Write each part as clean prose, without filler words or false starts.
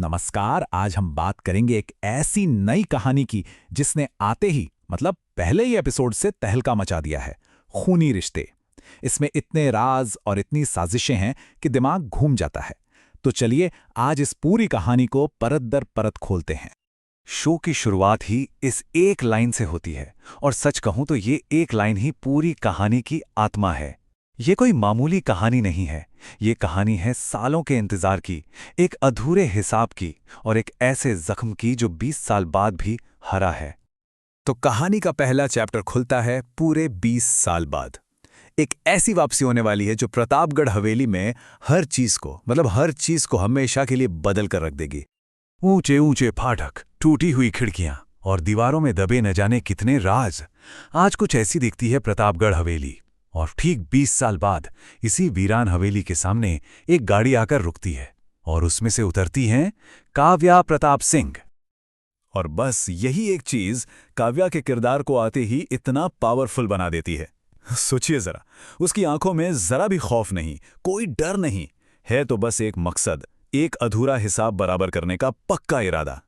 नमस्कार। आज हम बात करेंगे एक ऐसी नई कहानी की जिसने आते ही मतलब पहले ही एपिसोड से तहलका मचा दिया है। खूनी रिश्ते। इसमें इतने राज और इतनी साजिशें हैं कि दिमाग घूम जाता है। तो चलिए आज इस पूरी कहानी को परत दर परत खोलते हैं। शो की शुरुआत ही इस एक लाइन से होती है और सच कहूं तो ये एक लाइन ही पूरी कहानी की आत्मा है। ये कोई मामूली कहानी नहीं है, ये कहानी है सालों के इंतजार की, एक अधूरे हिसाब की और एक ऐसे जख्म की जो 20 साल बाद भी हरा है। तो कहानी का पहला चैप्टर खुलता है पूरे 20 साल बाद। एक ऐसी वापसी होने वाली है जो प्रतापगढ़ हवेली में हर चीज को हमेशा के लिए बदल कर रख देगी। ऊंचे ऊंचे फाटक, टूटी हुई खिड़कियां और दीवारों में दबे न जाने कितने राज। आज कुछ ऐसी दिखती है प्रतापगढ़ हवेली। और ठीक 20 साल बाद इसी वीरान हवेली के सामने एक गाड़ी आकर रुकती है और उसमें से उतरती हैं काव्या प्रताप सिंह। और बस यही एक चीज काव्या के किरदार को आते ही इतना पावरफुल बना देती है। सोचिए जरा, उसकी आंखों में जरा भी खौफ नहीं, कोई डर नहीं है, तो बस एक मकसद, एक अधूरा हिसाब बराबर करने का पक्का इरादा।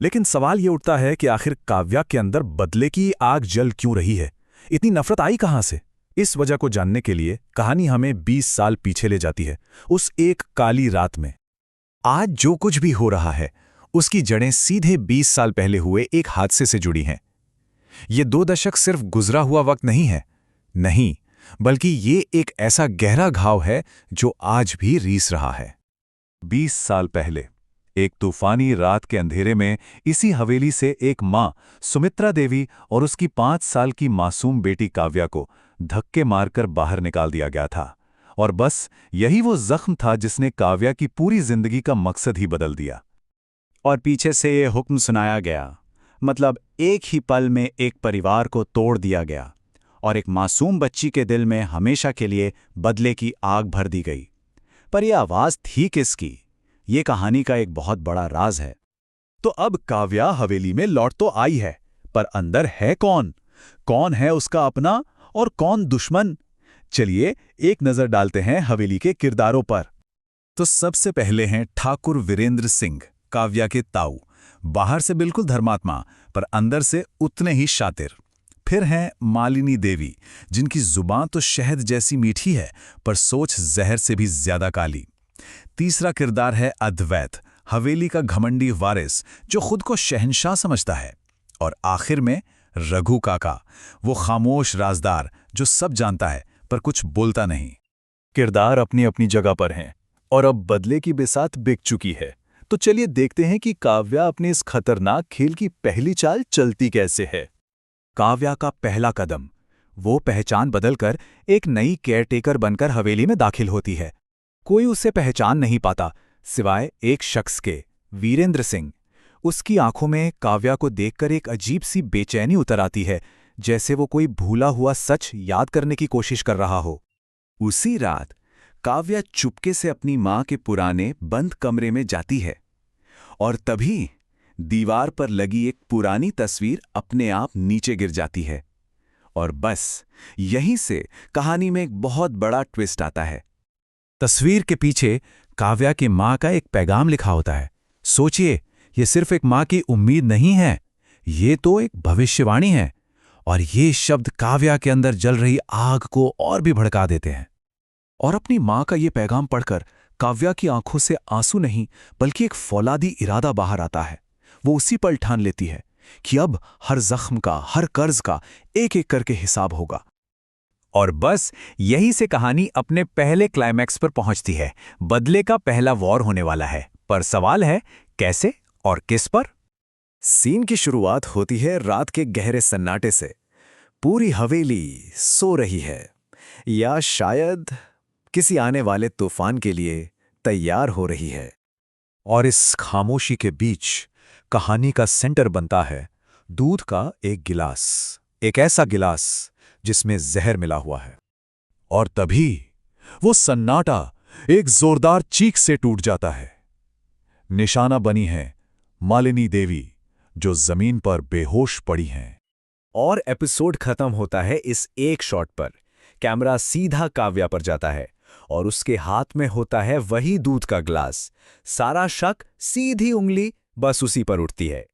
लेकिन सवाल ये उठता है कि आखिर काव्या के अंदर बदले की आग जल क्यों रही है? इतनी नफरत आई कहां से? इस वजह को जानने के लिए कहानी हमें 20 साल पीछे ले जाती है, उस एक काली रात में। आज जो कुछ भी हो रहा है उसकी जड़ें सीधे 20 साल पहले हुए एक हादसे से जुड़ी हैं। ये 2 दशक सिर्फ गुजरा हुआ वक्त नहीं है, नहीं, बल्कि ये एक ऐसा गहरा घाव है जो आज भी रीस रहा है। 20 साल पहले एक तूफानी रात के अंधेरे में इसी हवेली से एक मां सुमित्रा देवी और उसकी 5 साल की मासूम बेटी काव्या को धक्के मारकर बाहर निकाल दिया गया था। और बस यही वो जख्म था जिसने काव्या की पूरी जिंदगी का मकसद ही बदल दिया। और पीछे से ये हुक्म सुनाया गया, मतलब एक ही पल में एक परिवार को तोड़ दिया गया और एक मासूम बच्ची के दिल में हमेशा के लिए बदले की आग भर दी गई। पर यह आवाज थी किसकी? ये कहानी का एक बहुत बड़ा राज है। तो अब काव्या हवेली में लौट तो आई है, पर अंदर है कौन? कौन है उसका अपना और कौन दुश्मन? चलिए एक नजर डालते हैं हवेली के किरदारों पर। तो सबसे पहले हैं ठाकुर वीरेंद्र सिंह, काव्या के ताऊ। बाहर से बिल्कुल धर्मात्मा, पर अंदर से उतने ही शातिर। फिर हैं मालिनी देवी, जिनकी जुबान तो शहद जैसी मीठी है, पर सोच जहर से भी ज्यादा काली। तीसरा किरदार है अद्वैत, हवेली का घमंडी वारिस जो खुद को शहंशाह समझता है। और आखिर में रघु काका, वो खामोश राजदार जो सब जानता है पर कुछ बोलता नहीं। किरदार अपनी अपनी जगह पर हैं और अब बदले की बिसात बिक चुकी है। तो चलिए देखते हैं कि काव्या अपने इस खतरनाक खेल की पहली चाल चलती कैसे है। काव्या का पहला कदम, वो पहचान बदलकर एक नई केयरटेकर बनकर हवेली में दाखिल होती है। कोई उसे पहचान नहीं पाता सिवाय एक शख्स के, वीरेंद्र सिंह। उसकी आंखों में काव्या को देखकर एक अजीब सी बेचैनी उतर आती है, जैसे वो कोई भूला हुआ सच याद करने की कोशिश कर रहा हो। उसी रात काव्या चुपके से अपनी मां के पुराने बंद कमरे में जाती है और तभी दीवार पर लगी एक पुरानी तस्वीर अपने आप नीचे गिर जाती है। और बस यहीं से कहानी में एक बहुत बड़ा ट्विस्ट आता है। तस्वीर के पीछे काव्या की मां का एक पैगाम लिखा होता है। सोचिए, ये सिर्फ एक मां की उम्मीद नहीं है, ये तो एक भविष्यवाणी है। और ये शब्द काव्या के अंदर जल रही आग को और भी भड़का देते हैं। और अपनी मां का ये पैगाम पढ़कर काव्या की आंखों से आंसू नहीं बल्कि एक फौलादी इरादा बाहर आता है। वो उसी पल ठान लेती है कि अब हर जख्म का, हर कर्ज का एक एक करके हिसाब होगा। और बस यहीं से कहानी अपने पहले क्लाइमैक्स पर पहुंचती है। बदले का पहला वॉर होने वाला है, पर सवाल है कैसे और किस पर। सीन की शुरुआत होती है रात के गहरे सन्नाटे से। पूरी हवेली सो रही है या शायद किसी आने वाले तूफान के लिए तैयार हो रही है। और इस खामोशी के बीच कहानी का सेंटर बनता है दूध का एक गिलास, एक ऐसा गिलास जिसमें जहर मिला हुआ है। और तभी वो सन्नाटा एक जोरदार चीख से टूट जाता है। निशाना बनी है मालिनी देवी, जो जमीन पर बेहोश पड़ी हैं। और एपिसोड खत्म होता है इस एक शॉट पर। कैमरा सीधा काव्या पर जाता है और उसके हाथ में होता है वही दूध का ग्लास। सारा शक सीधी उंगली बस उसी पर उठती है।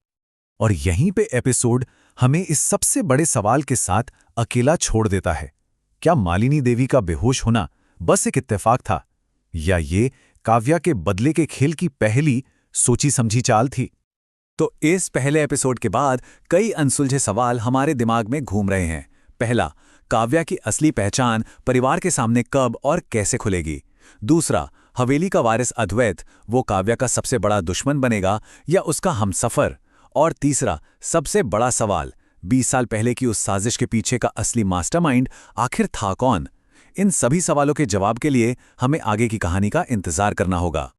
और यहीं पे एपिसोड हमें इस सबसे बड़े सवाल के साथ अकेला छोड़ देता है। क्या मालिनी देवी का बेहोश होना बस एक इत्तेफाक था, या ये काव्या के बदले के खेल की पहली सोची समझी चाल थी? तो इस पहले एपिसोड के बाद कई अनसुलझे सवाल हमारे दिमाग में घूम रहे हैं। पहला, काव्या की असली पहचान परिवार के सामने कब और कैसे खुलेगी? दूसरा, हवेली का वारिस अद्वैत वो काव्या का सबसे बड़ा दुश्मन बनेगा या उसका हमसफर? और तीसरा, सबसे बड़ा सवाल, 20 साल पहले की उस साजिश के पीछे का असली मास्टरमाइंड आखिर था कौन? इन सभी सवालों के जवाब के लिए हमें आगे की कहानी का इंतजार करना होगा।